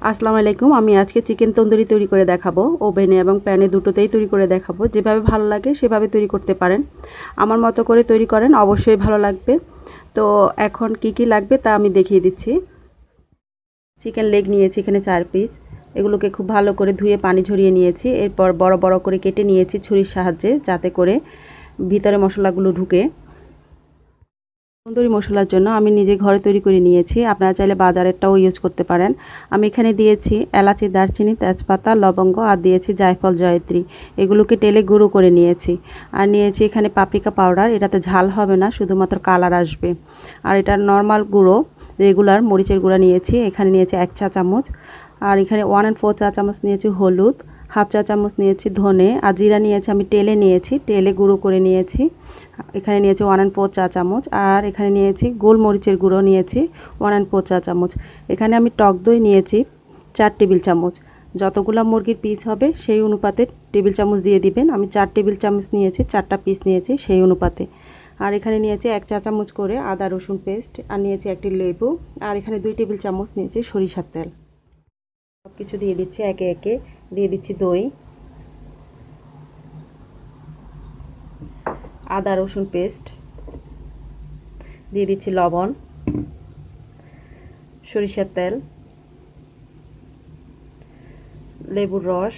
আসসালামু আলাইকুম। আমি আজকে চিকেন তন্দুরি তৈরি করে দেখাবো। ওভেনে এবং প্যানে দুটোতেই তৈরি করে দেখাবো। যেভাবে ভালো লাগে সেভাবে তৈরি করতে পারেন। আমার মতো করে তৈরি করেন, অবশ্যই ভালো লাগবে। তো এখন কি লাগবে তা আমি দেখিয়ে দিচ্ছি। চিকেন লেগ নিয়েছি এখানে 4 পিস। এগুলোকে খুব ভালো করে ধুয়ে পানি ঝরিয়ে নিয়েছি। এরপর বড় বড় করে কেটে নিয়েছি ছুরির সাহায্যে, যাতে করে ভিতরে মশলাগুলো ঢুকে। তন্দুরি মশলার জন্য আমি নিজে ঘরে তৈরি করে নিয়েছি। আপনারা চাইলে বাজারেরটাও ইউজ করতে পারেন। আমি এখানে দিয়েছি এলাচি, দারচিনি, তেজপাতা, লবঙ্গ আর দিয়েছি জায়ফল, জয়ত্রী। এগুলোকে টেলে গুঁড়ো করে নিয়েছি। আর নিয়েছি এখানে পাপরিকা পাউডার। এটাতে ঝাল হবে না, শুধুমাত্র কালার আসবে। আর এটা নর্মাল গুঁড়ো, রেগুলার মরিচের গুঁড়া নিয়েছি। এখানে নিয়েছি 1 চা চামচ। আর এখানে 1 4 চা চামচ নিয়েছি হলুদ, হাফ চা চামচ নিয়েছি ধনে, আর জিরা নিয়েছি আমি টেলে নিয়েছি, টেলে গুঁড়ো করে নিয়েছি। এখানে নিয়েছি 1 4 চা চামচ। আর এখানে নিয়েছি গোলমরিচের গুঁড়ো নিয়েছি 1 4 চা চামচ। এখানে আমি টক দই নিয়েছি 4 টেবিল চামচ। যতগুলো মুরগির পিস হবে সেই অনুপাতে টেবিল চামচ দিয়ে দিবেন। আমি 4 টেবিল চামচ নিয়েছি, 4টা পিস নিয়েছি সেই অনুপাতে। আর এখানে নিয়েছি 1 চা চামচ করে আদা রসুন পেস্ট, আর নিয়েছি একটি লেবু। আর এখানে 2 টেবিল চামচ নিয়েছি সরিষার তেল। সব কিছু দিয়ে দিচ্ছি একে একে। দিয়ে দিচ্ছি দই, আদা রসুন পেস্ট, দিয়ে দিচ্ছি লবণ, সরিষার তেল, লেবুর রস,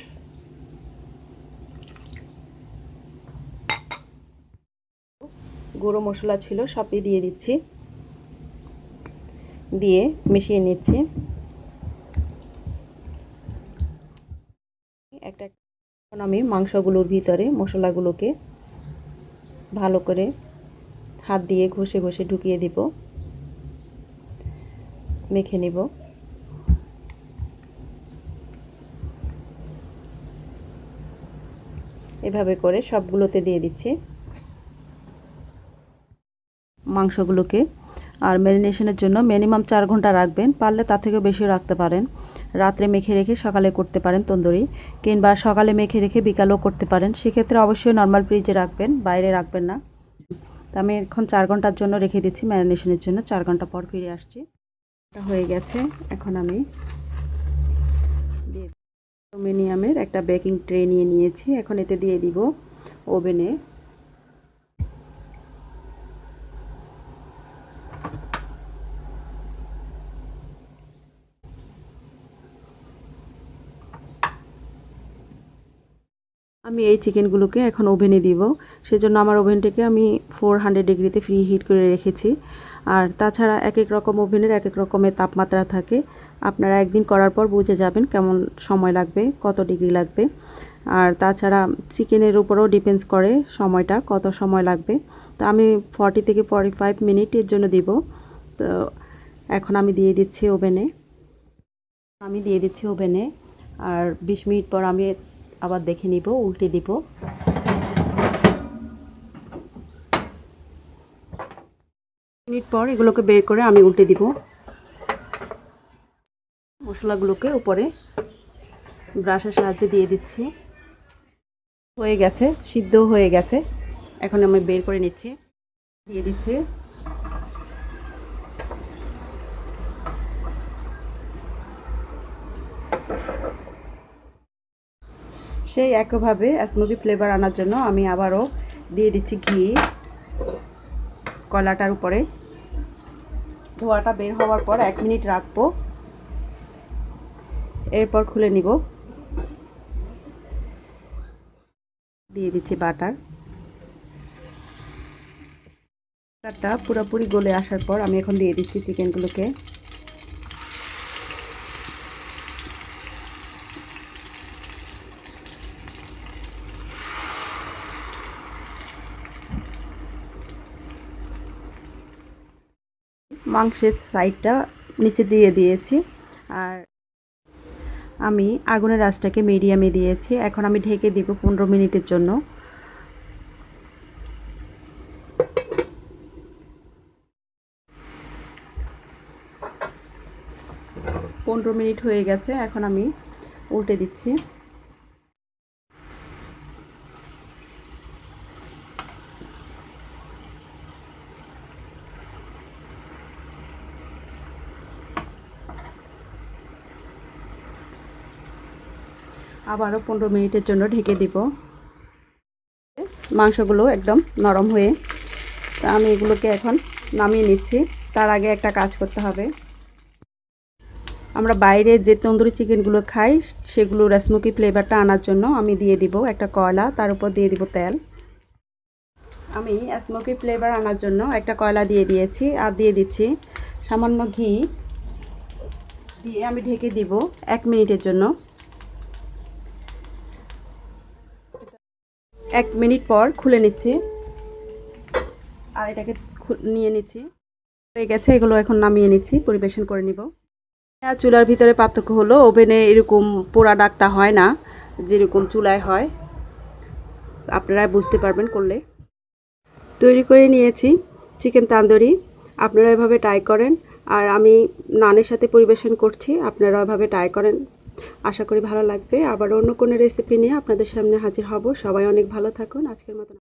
গুঁড়ো মশলা ছিল সবই দিয়ে দিচ্ছি, দিয়ে মিশিয়ে নিচ্ছি। একটা এখন আমি মাংসগুলোর ভিতরে মশলাগুলোকে ভালো করে হাত দিয়ে ঘষে ঘষে ঢুকিয়ে দিব, মেখে নিব। এভাবে করে সবগুলোতে দিয়ে দিচ্ছি মাংসগুলোকে। আর ম্যারিনেশনের জন্য মিনিমাম 4 ঘন্টা রাখবেন, পারলে তার থেকেও বেশি রাখতে পারেন। রাত্রে মেখে রেখে সকালে করতে পারেন তন্দুরি, কিংবা সকালে মেখে রেখে বিকালেও করতে পারেন। সেক্ষেত্রে অবশ্যই নর্মাল ফ্রিজে রাখবেন, বাইরে রাখবেন না। তো আমি এখন 4 ঘন্টার জন্য রেখে দিচ্ছি ম্যারিনেশনের জন্য। 4 ঘন্টা পর ফিরে আসছি। এটা হয়ে গেছে। এখন আমি অ্যালুমিনিয়ামের একটা বেকিং ট্রে নিয়ে নিয়েছি। এখন এতে দিয়ে দিব ওভেনে। আমি এই চিকেনগুলোকে এখন ওভেনে দিব। সেজন্য আমার ওভেনটাকে আমি 400 ডিগ্রিতে ফ্রি হিট করে রেখেছি। আর তাছাড়া এক এক রকম ওভেনের এক এক রকমের তাপমাত্রা থাকে। আপনারা একদিন করার পর বুঝে যাবেন কেমন সময় লাগবে, কত ডিগ্রি লাগবে। আর তাছাড়া চিকেনের উপরেও ডিপেন্ডস করে সময়টা, কত সময় লাগবে। তো আমি 40 থেকে 45 মিনিটের জন্য দিব। তো এখন আমি দিয়ে দিচ্ছি ওভেনে। আর 20 মিনিট পর আমি আবার দেখে নিব, উল্টে দিব। মিনিট পর এগুলোকে বের করে আমি উল্টে দিব। মশলাগুলোকে উপরে ব্রাশের সাহায্যে দিয়ে দিচ্ছি। হয়ে গেছে, সিদ্ধ হয়ে গেছে। এখন আমি বের করে নিচ্ছি, দিয়ে দিচ্ছি। সেই একইভাবে স্মোকি ফ্লেভার আনার জন্য আমি আবারও দিয়ে দিচ্ছি ঘি কয়লাটার উপরে। ধোঁয়াটা বের হওয়ার পর 1 মিনিট রাখবো, এরপর খুলে নিব। দিয়ে দিচ্ছি বাটারটা পুরোপুরি গলে আসার পর আমি এখন দিয়ে দিচ্ছি চিকেনগুলোকে। মাংসের সাইডটা নিচে দিয়ে দিয়েছি। আর আমি আগুনের আঁচটাকে মিডিয়ামে দিয়েছি। এখন আমি ঢেকে দিব 15 মিনিটের জন্য। 15 মিনিট হয়ে গেছে। এখন আমি উল্টে দিচ্ছি। আবারও 15 মিনিটের জন্য ঢেকে দিব। মাংসগুলো একদম নরম হয়ে, তা আমি এগুলোকে এখন নামিয়ে নিচ্ছি। তার আগে একটা কাজ করতে হবে। আমরা বাইরে যে তন্দুরি চিকেনগুলো খাই সেগুলোর স্মোকি ফ্লেভারটা আনার জন্য আমি দিয়ে দিব একটা কয়লা, তার উপর দিয়ে দিব তেল। আমি স্মোকি ফ্লেভার আনার জন্য একটা কয়লা দিয়ে দিয়েছি আর দিয়ে দিচ্ছি সামান্য ঘি দিয়ে আমি ঢেকে দিব 1 মিনিটের জন্য। 1 মিনিট পর খুলে নিচ্ছি আর এটাকে নিয়ে নিচ্ছি। হয়ে গেছে, এগুলো এখন নামিয়ে নিচ্ছি, পরিবেশন করে নিব। চুলার ভিতরে পার্থক্য হলো ওভেনে এরকম পোড়া দাগটা হয় না, যেরকম চুলায় হয়। আপনারা বুঝতে পারবেন করলে। তৈরি করে নিয়েছি চিকেন তান্দুরি। আপনারা এভাবে ট্রাই করেন। আর আমি নানের সাথে পরিবেশন করছি, আপনারা এভাবে ট্রাই করেন। আশা করি ভালো লাগবে। আবার অন্য কোনো রেসিপি নিয়ে আপনাদের সামনে হাজির হব। সবাই অনেক ভালো থাকুন। আজকের মতো